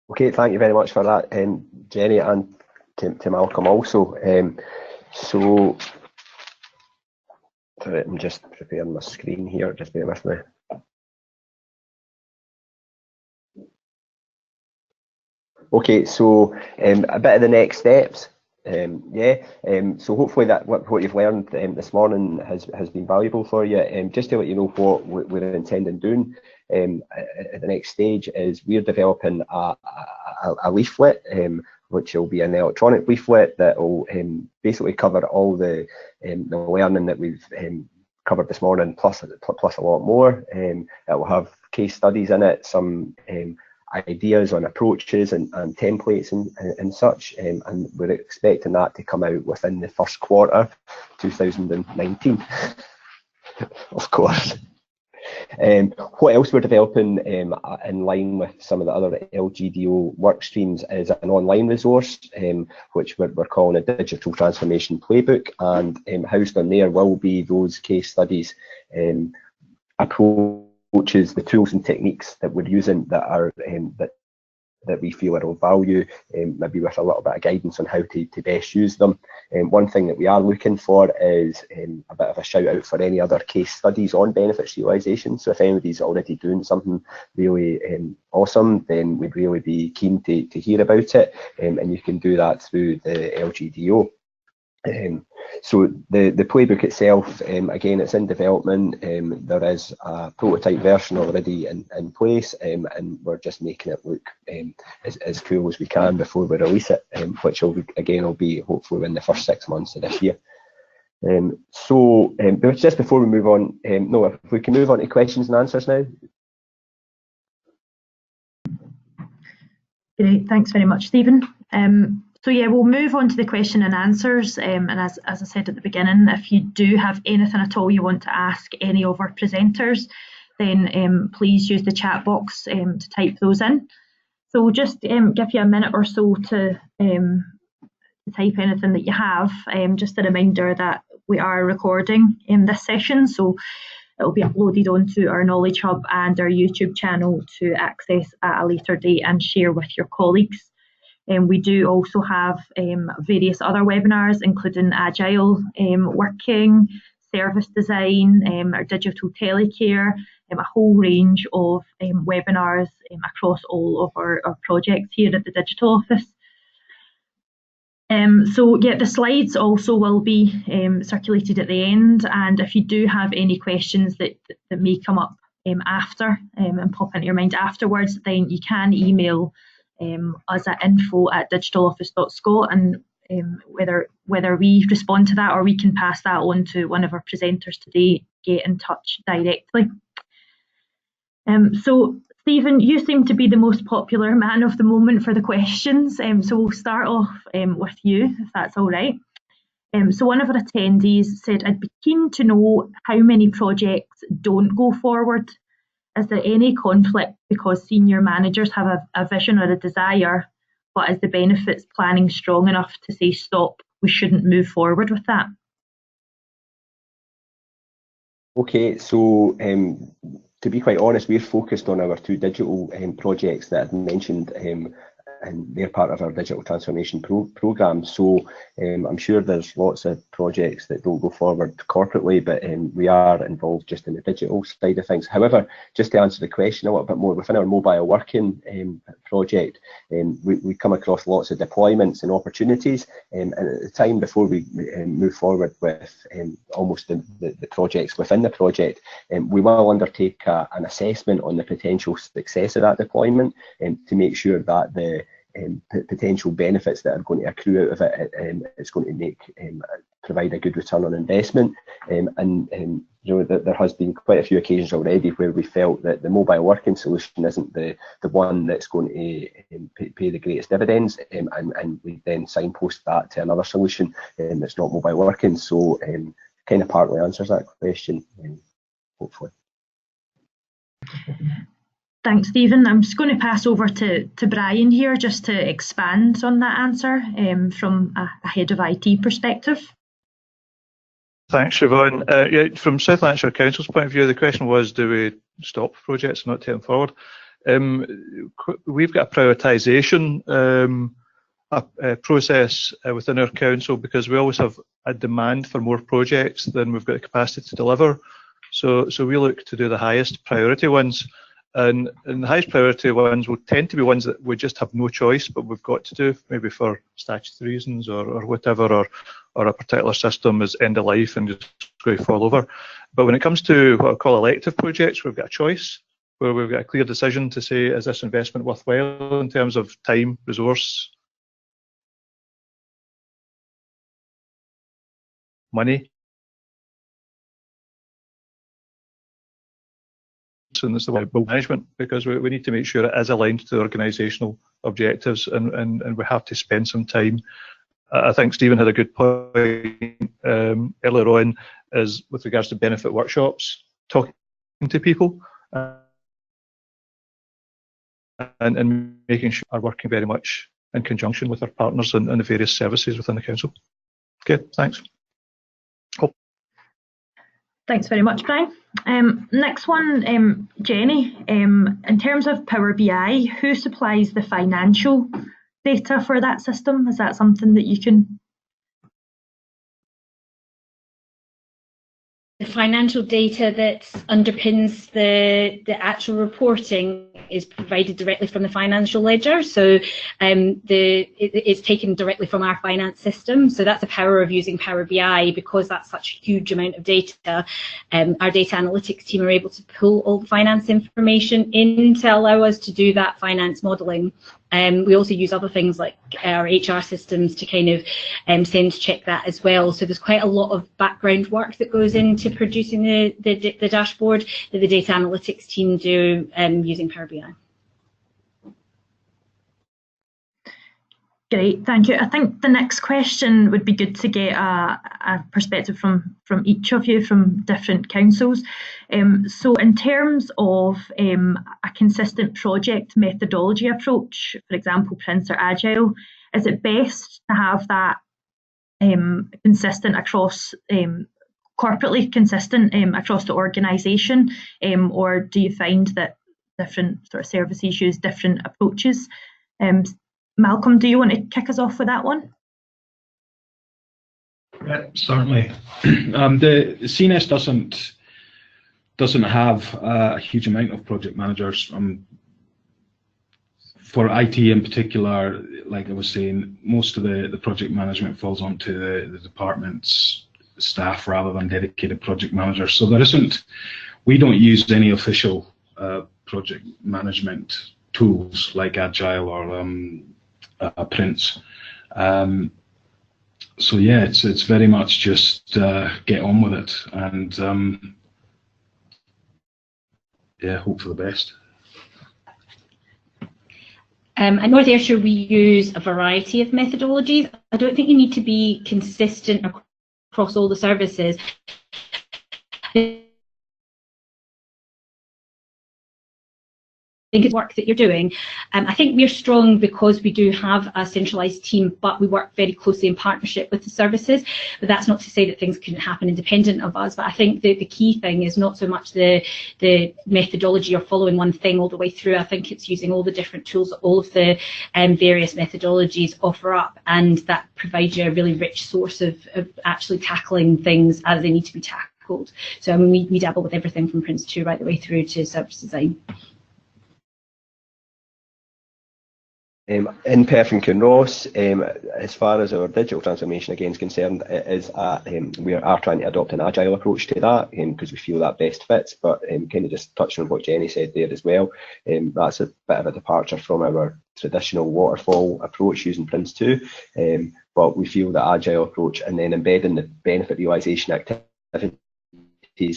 Speaker 4: Okay, thank you very much for that, Jenny, and to Malcolm also. So, sorry, I'm just preparing my screen here, just bear with me. Okay, so a bit of the next steps. So hopefully that what you've learned this morning has been valuable for you. Just to let you know what we're intending doing at the next stage is we're developing a leaflet, which will be an electronic leaflet that will basically cover all the learning that we've covered this morning, plus a lot more. It will have case studies in it, some ideas on approaches and templates and such, and we're expecting that to come out within the first quarter 2019, of course. What else we're developing in line with some of the other LGDO work streams is an online resource, which we're calling a Digital Transformation Playbook, and housed on there will be those case studies, approaches, the tools and techniques that we're using that are that we feel are of value, maybe with a little bit of guidance on how to best use them. One thing that we are looking for is a bit of a shout out for any other case studies on benefits realisation. So if anybody's already doing something really awesome, then we'd really be keen to hear about it, and you can do that through the LGDO. So the playbook itself, again, it's in development. There is a prototype version already in place, and we're just making it look as cool as we can before we release it, which will be hopefully in the first 6 months of this year. But just before we move on, Noah, if we can move on to questions and answers now.
Speaker 2: Great, thanks very much, Stephen. So yeah, we'll move on to the question and answers. And as I said at the beginning, if you do have anything at all you want to ask any of our presenters, then please use the chat box to type those in. So we'll just give you a minute or so to type anything that you have. Just a reminder that we are recording this session, so it will be uploaded onto our Knowledge Hub and our YouTube channel to access at a later date and share with your colleagues. We do also have various other webinars, including Agile working, service design, our digital telecare, a whole range of webinars across all of our projects here at the Digital Office. So yeah, the slides also will be circulated at the end, and if you do have any questions that may come up after and pop into your mind afterwards, then you can email us at info@digitaloffice.scot, and whether we respond to that or we can pass that on to one of our presenters today, get in touch directly. So Stephen, you seem to be the most popular man of the moment for the questions, so we'll start off with you, if that's all right. So one of our attendees said, I'd be keen to know how many projects don't go forward. Is there any conflict because senior managers have a vision or a desire, but is the benefits planning strong enough to say, stop, we shouldn't move forward with that?
Speaker 4: Okay, so to be quite honest, we're focused on our 2 digital projects that I mentioned, and they're part of our digital transformation programme. So I'm sure there's lots of projects that don't go forward corporately, but we are involved just in the digital side of things. However, just to answer the question a little bit more, within our mobile working project, we come across lots of deployments and opportunities, and at the time before we move forward with almost the projects within the project, we will undertake an assessment on the potential success of that deployment to make sure that the potential benefits that are going to accrue out of it is going to provide a good return on investment. And you know, there has been quite a few occasions already where we felt that the mobile working solution isn't the one that's going to pay the greatest dividends, and we then signpost that to another solution that's not mobile working. So kind of partly answers that question, hopefully.
Speaker 2: Thanks, Stephen. I'm just going to pass over to Brian here just to expand on that answer from a head of IT perspective.
Speaker 3: Thanks, Siobhan. Yeah, from South Lanarkshire Council's point of view, the question was, do we stop projects and not take them forward? We've got a prioritisation process within our council, because we always have a demand for more projects than we've got the capacity to deliver. So we look to do the highest priority ones. And the highest priority ones will tend to be ones that we just have no choice, but we've got to do, maybe for statutory reasons or whatever, or a particular system is end of life and just going to fall over. But when it comes to what I call elective projects, we've got a choice, where we've got a clear decision to say, is this investment worthwhile in terms of time, resource, money? And it's about management, because we need to make sure it is aligned to the organisational objectives, and we have to spend some time. I think Stephen had a good point earlier on, is with regards to benefit workshops, talking to people and making sure we're working very much in conjunction with our partners and the various services within the council. Okay, thanks. Cool.
Speaker 2: Thanks very much, Brian. Next one, Jenny. In terms of Power BI, who supplies the financial data for that system? Is that something that you can?
Speaker 6: The financial data that underpins the actual reporting is provided directly from the financial ledger. So it's taken directly from our finance system. So that's the power of using Power BI, because that's such a huge amount of data. Our data analytics team are able to pull all the finance information in to allow us to do that finance modelling. We also use other things like our HR systems to kind of sense check that as well. So there's quite a lot of background work that goes into producing the dashboard that the data analytics team do using Power BI.
Speaker 2: Great, thank you. I think the next question would be good to get a perspective from each of you from different councils. So in terms of a consistent project methodology approach, for example, Prince or Agile, is it best to have that consistent across, corporately consistent across the organisation, or do you find that different sort of services use different approaches? Malcolm, do you want to kick us off with that one?
Speaker 5: Yeah, certainly. The CNS doesn't have a huge amount of project managers. For IT in particular, like I was saying, most of the project management falls onto the department's staff rather than dedicated project managers. So we don't use any official project management tools like Agile or Prince. So yeah, it's very much just get on with it and yeah, hope for the best.
Speaker 6: At North Ayrshire, we use a variety of methodologies. I don't think you need to be consistent across all the services. I think it's work that you're doing. I think we're strong because we do have a centralised team, but we work very closely in partnership with the services. But that's not to say that things couldn't happen independent of us. But I think the key thing is not so much the methodology or following one thing all the way through. I think it's using all the different tools that all of the various methodologies offer up, and that provides you a really rich source of actually tackling things as they need to be tackled. So I mean, we dabble with everything from Prince 2 right the way through to service design.
Speaker 4: In Perth and Kinross, as far as our digital transformation again is concerned, it is we are trying to adopt an agile approach to that because we feel that best fits. But kind of just touching on what Jenny said there as well, that's a bit of a departure from our traditional waterfall approach using Prince 2. But we feel that agile approach and then embedding the benefit realisation activity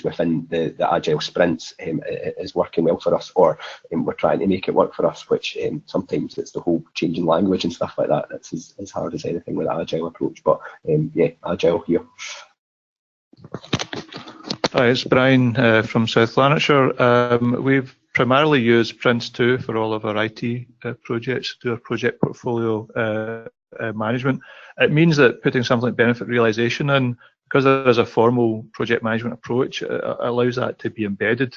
Speaker 4: within the agile sprints is working well for us, or we're trying to make it work for us, which sometimes it's the whole changing language and stuff like that. It's as hard as anything with the agile approach, but yeah, agile here.
Speaker 3: Hi, it's Brian from South Lanarkshire. We've primarily used Prince 2 for all of our IT projects, to our project portfolio management. It means that putting something like benefit realisation in, because there is a formal project management approach, it allows that to be embedded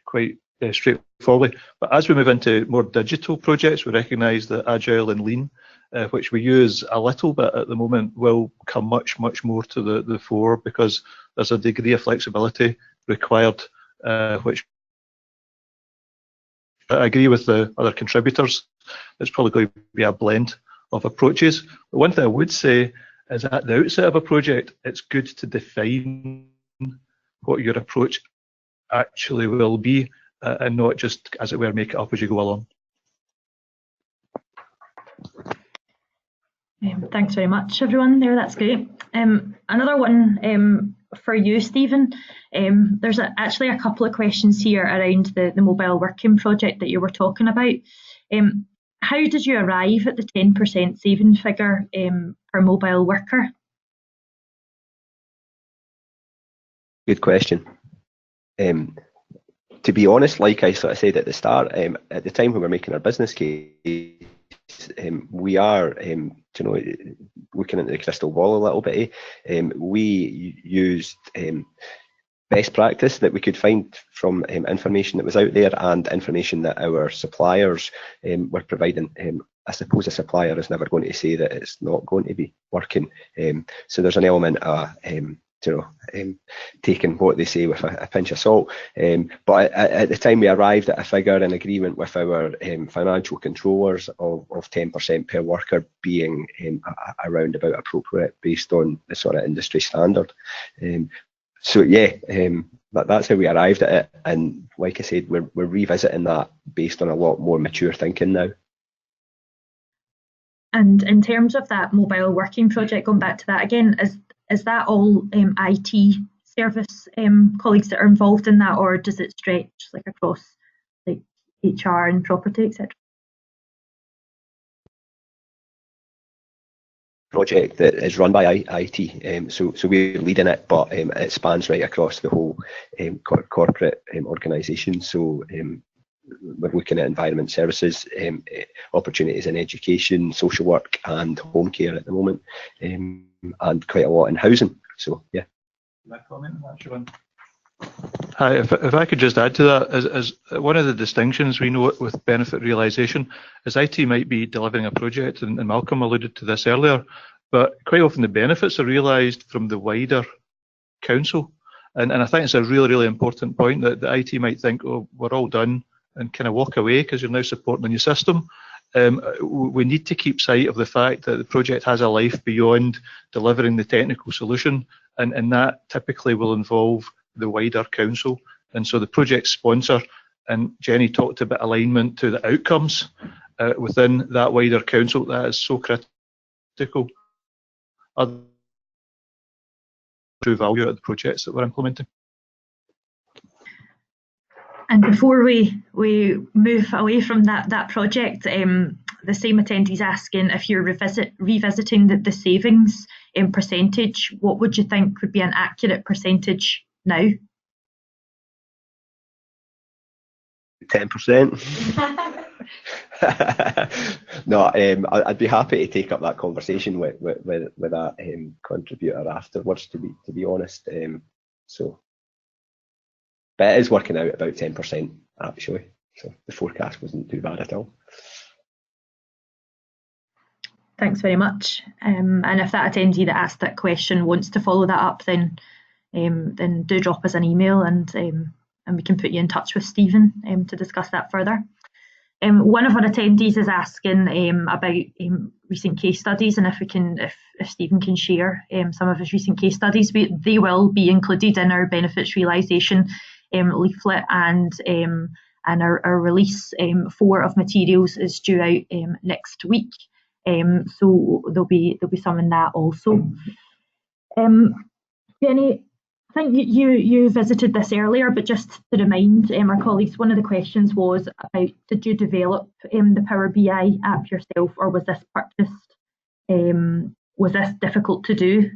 Speaker 3: quite straightforwardly. But as we move into more digital projects, we recognise that Agile and Lean, which we use a little bit at the moment, will come much more to the fore, because there's a degree of flexibility required, which I agree with the other contributors. It's probably going to be a blend of approaches. But one thing I would say is at the outset of a project, it's good to define what your approach actually will be, and not just, as it were, make it up as you go along.
Speaker 2: Thanks very much, everyone there. That's great. Another one for you, Stephen. There's actually a couple of questions here around the mobile working project that you were talking about. How did you arrive at the 10% saving figure per mobile worker?
Speaker 4: Good question. to be honest, like I sort of said at the start, at the time when we're making our business case, we are, looking into the crystal ball a little bit. We used best practice that we could find from information that was out there and information that our suppliers were providing. I suppose a supplier is never going to say that it's not going to be working. So there's an element of taking what they say with a pinch of salt. But at the time we arrived at a figure in agreement with our financial controllers of 10% per worker being around about appropriate based on the sort of industry standard. So yeah, that's how we arrived at it, and like I said, we're revisiting that based on a lot more mature thinking now.
Speaker 2: And in terms of that mobile working project, going back to that again, is that all IT service colleagues that are involved in that, or does it stretch like across like HR and property, etc.?
Speaker 4: Project that is run by IT, so we're leading it, but it spans right across the whole corporate organisation. So we're looking at environment services, opportunities in education, social work, and home care at the moment, and quite a lot in housing. So yeah.
Speaker 3: Can I comment on that, Siobhan? Hi, if I could just add to that, as one of the distinctions we know with benefit realisation is IT might be delivering a project, and Malcolm alluded to this earlier, but quite often the benefits are realised from the wider council. And I think it's a really, really important point that the IT might think, oh, we're all done, and kind of walk away because you're now supporting a new system. We need to keep sight of the fact that the project has a life beyond delivering the technical solution, and that typically will involve the wider council. And so the project sponsor, and Jenny talked about alignment to the outcomes within that wider council, that is so critical. True value out of the projects that we're implementing.
Speaker 2: And before we move away from that project, the same attendees asking if you're revisiting the savings in percentage, what would you think would be an accurate percentage now?
Speaker 4: 10%. No, I'd be happy to take up that conversation with that contributor afterwards. To be honest, so. But it is working out about 10% actually, so the forecast wasn't too bad at all.
Speaker 2: Thanks very much. And if that attendee that asked that question wants to follow that up, then do drop us an email, and we can put you in touch with Stephen to discuss that further. One of our attendees is asking about recent case studies, and if Stephen can share some of his recent case studies. They will be included in our benefits realisation leaflet, and our release 4 of materials is due out next week. So there'll be some in that also. Jenny, I think you visited this earlier, but just to remind our colleagues, one of the questions was about, did you develop the Power BI app yourself, or was this purchased? Was this difficult to do?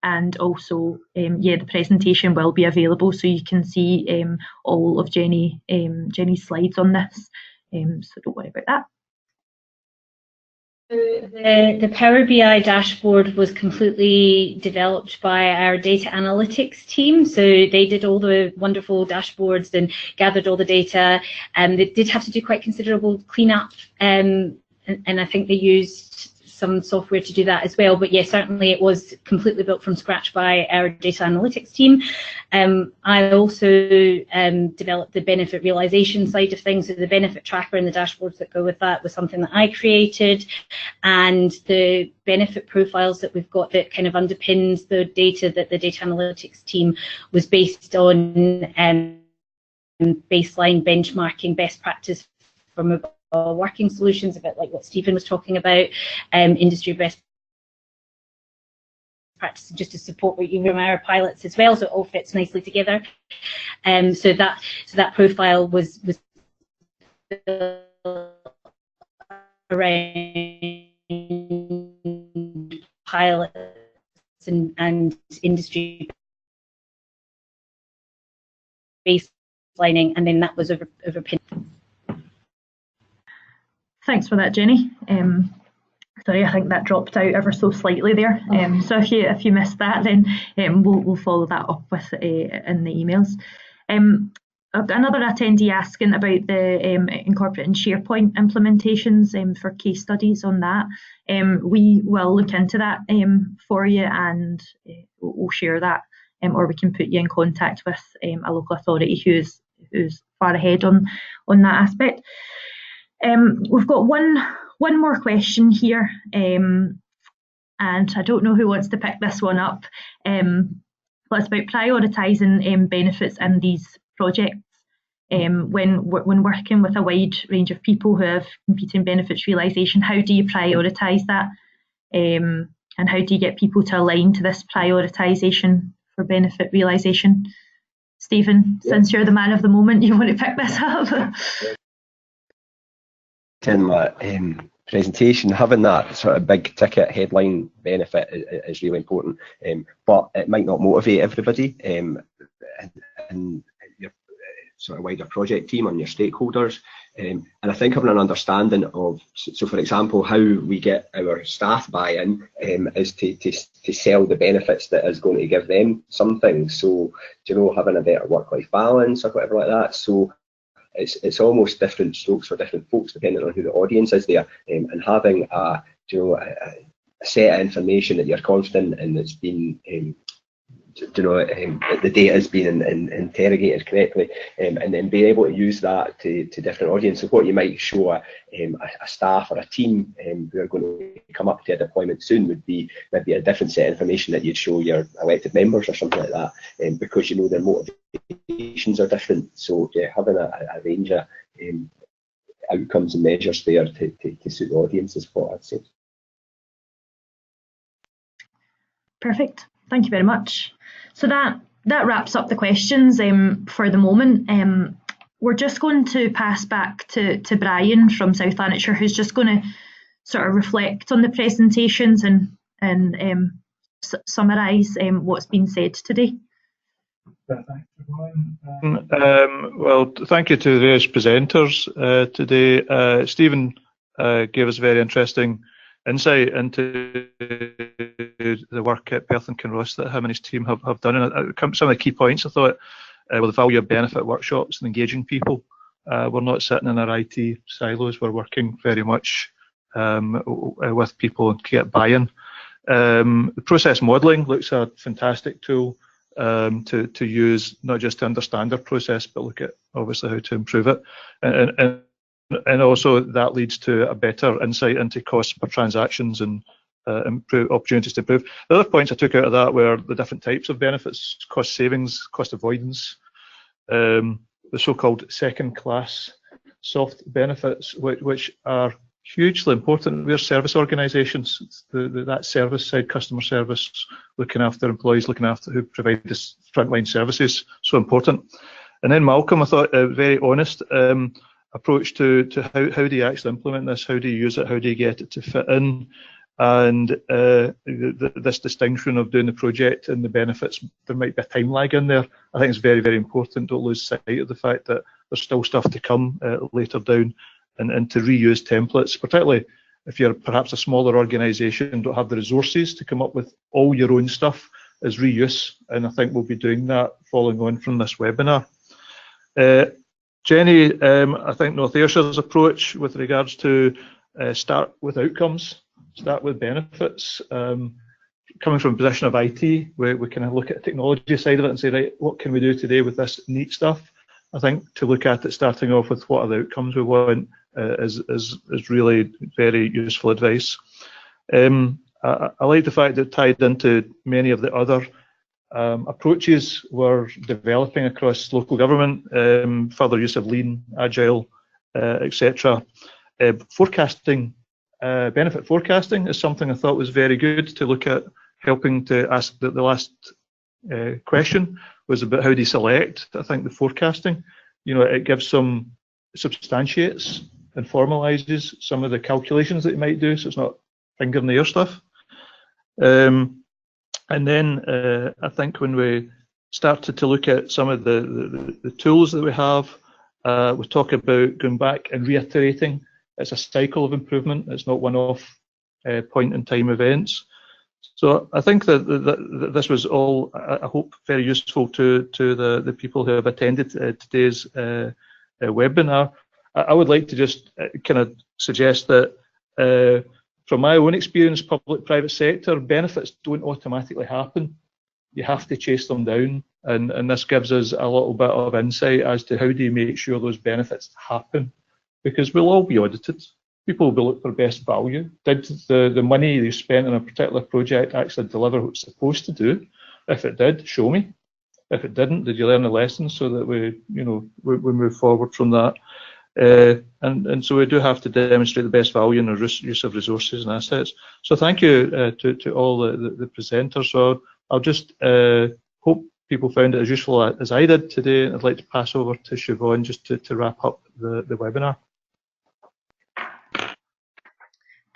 Speaker 2: And also, the presentation will be available, so you can see all of Jenny's slides on this. So don't worry about that.
Speaker 6: The Power BI dashboard was completely developed by our data analytics team. So they did all the wonderful dashboards and gathered all the data. They did have to do quite considerable cleanup, and I think they used some software to do that as well. But yes, certainly it was completely built from scratch by our data analytics team. I also developed the benefit realisation side of things. So the benefit tracker and the dashboards that go with that was something that I created. And the benefit profiles that we've got that kind of underpins the data that the data analytics team was based on baseline benchmarking best practice from working solutions, a bit like what Stephen was talking about, industry best practice, just to support what you from our pilots as well, so it all fits nicely together. So that profile was around pilots and industry baselining, and then that was overpinned.
Speaker 2: Thanks for that, Jenny. Sorry, I think that dropped out ever so slightly there. So if you missed that, then we'll follow that up with in the emails. Another attendee asking about the incorporating SharePoint implementations for case studies on that. We will look into that for you, and we'll share that, or we can put you in contact with a local authority who's far ahead on that aspect. We've got one more question here, and I don't know who wants to pick this one up, but it's about prioritising benefits in these projects. When working with a wide range of people who have competing benefits realisation, how do you prioritise that? And how do you get people to align to this prioritisation for benefit realisation? Stephen, since you're the man of the moment, you want to pick this up?
Speaker 4: In my presentation, having that sort of big ticket headline benefit is really important, but it might not motivate everybody, and your sort of wider project team and your stakeholders. And I think having an understanding of, so for example, how we get our staff buy-in is to sell the benefits that is going to give them something. So, having a better work-life balance or whatever like that. So it's almost different strokes for different folks depending on who the audience is there, and having a set of information that you're confident in that's been the data has been interrogated correctly, and then being able to use that to different audiences. What you might show a staff or a team who are going to come up to a deployment soon would be maybe a different set of information that you'd show your elected members or something like that, because their motivations are different. So yeah, having a range of outcomes and measures there to suit the audience is what I'd say.
Speaker 2: Perfect. Thank you very much. So that wraps up the questions for the moment. We're just going to pass back to Brian from South Lanarkshire, who's just going to sort of reflect on the presentations and summarise what's been said today.
Speaker 3: Thanks, everyone. Well, thank you to the various presenters today. Stephen gave us a very interesting insight into the work at Perth and Kinross that him and his team have done. And some of the key points I thought were the value of benefit workshops and engaging people. We're not sitting in our IT silos, we're working very much with people to get buy-in. The process modelling looks a fantastic tool to use, not just to understand our process, but look at obviously how to improve it. And also that leads to a better insight into costs per transactions and opportunities to improve. The other points I took out of that were the different types of benefits: cost savings, cost avoidance, the so-called second-class soft benefits, which are hugely important. We're service organisations, that service side, customer service, looking after employees, looking after who provide this frontline services, so important. And then Malcolm, I thought, a very honest approach to how do you actually implement this, how do you use it, how do you get it to fit in, and this distinction of doing the project and the benefits, there might be a time lag in there. I think it's very, very important. Don't lose sight of the fact that there's still stuff to come later down, and to reuse templates, particularly if you're perhaps a smaller organisation and don't have the resources to come up with all your own stuff, is reuse, and I think we'll be doing that following on from this webinar. Jenny, I think North Ayrshire's approach with regards to start with outcomes, start with benefits, coming from a position of IT, where we kind of look at the technology side of it and say, right, what can we do today with this neat stuff? I think to look at it starting off with what are the outcomes we want is really very useful advice. I like the fact that it tied into many of the other approaches we're developing across local government, further use of lean, agile, etc. Forecasting, benefit forecasting is something I thought was very good to look at, helping to ask the last question was about how do you select. I think the forecasting, it gives some, substantiates and formalises some of the calculations that you might do, so it's not finger in the air stuff. And then I think when we started to look at some of the tools that we have. We talk about going back and reiterating. It's a cycle of improvement. It's not one-off point in time events. So I think that this was all, I hope, very useful to the people who have attended today's webinar. I would like to just kind of suggest that from my own experience, public-private sector, benefits don't automatically happen. You have to chase them down, and this gives us a little bit of insight as to how do you make sure those benefits happen, because we'll all be audited. People will be looking for best value. Did the money you spent on a particular project actually deliver what it's supposed to do? If it did, show me. If it didn't, did you learn the lessons so that we move forward from that? And so we do have to demonstrate the best value in the use of resources and assets. So thank you to all the presenters. So I'll just hope people found it as useful as I did today. And I'd like to pass over to Siobhan just to wrap up the webinar.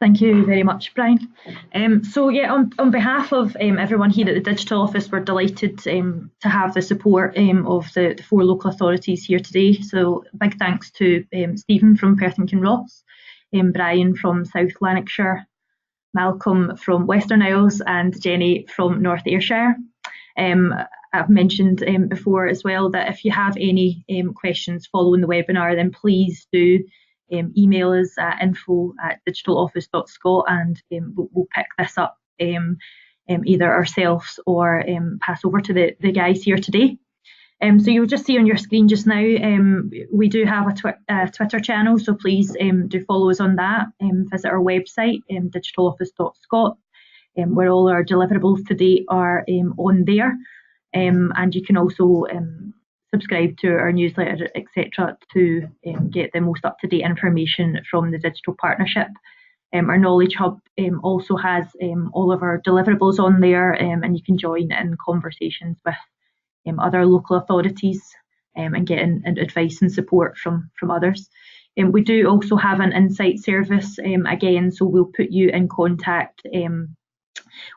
Speaker 2: Thank you very much, Brian. So yeah, on behalf of everyone here at the Digital Office, we're delighted to have the support of the 4 local authorities here today. So big thanks to Stephen from Perth and Kinross, Brian from South Lanarkshire, Malcolm from Western Isles, and Jenny from North Ayrshire. I've mentioned before as well that if you have any questions following the webinar, then please do email us at info@digitaloffice.scot, and we'll pick this up either ourselves or pass over to the guys here today. So you'll just see on your screen just now, we do have a Twitter channel, so please do follow us on that. Visit our website, digitaloffice.scot, where all our deliverables today are on there. And you can also subscribe to our newsletter, etc., to get the most up-to-date information from the digital partnership. Our Knowledge Hub also has all of our deliverables on there, and you can join in conversations with other local authorities and get advice and support from others. We do also have an insight service again, so we'll put you in contact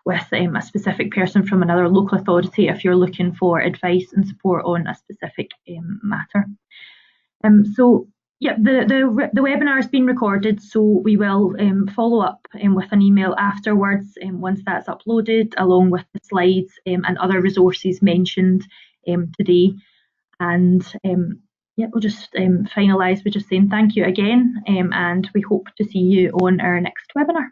Speaker 2: with a specific person from another local authority if you're looking for advice and support on a specific matter. So yeah, the webinar has been recorded, so we will follow up with an email afterwards once that's uploaded, along with the slides and other resources mentioned today. And yeah, we'll just finalise with just saying thank you again, and we hope to see you on our next webinar.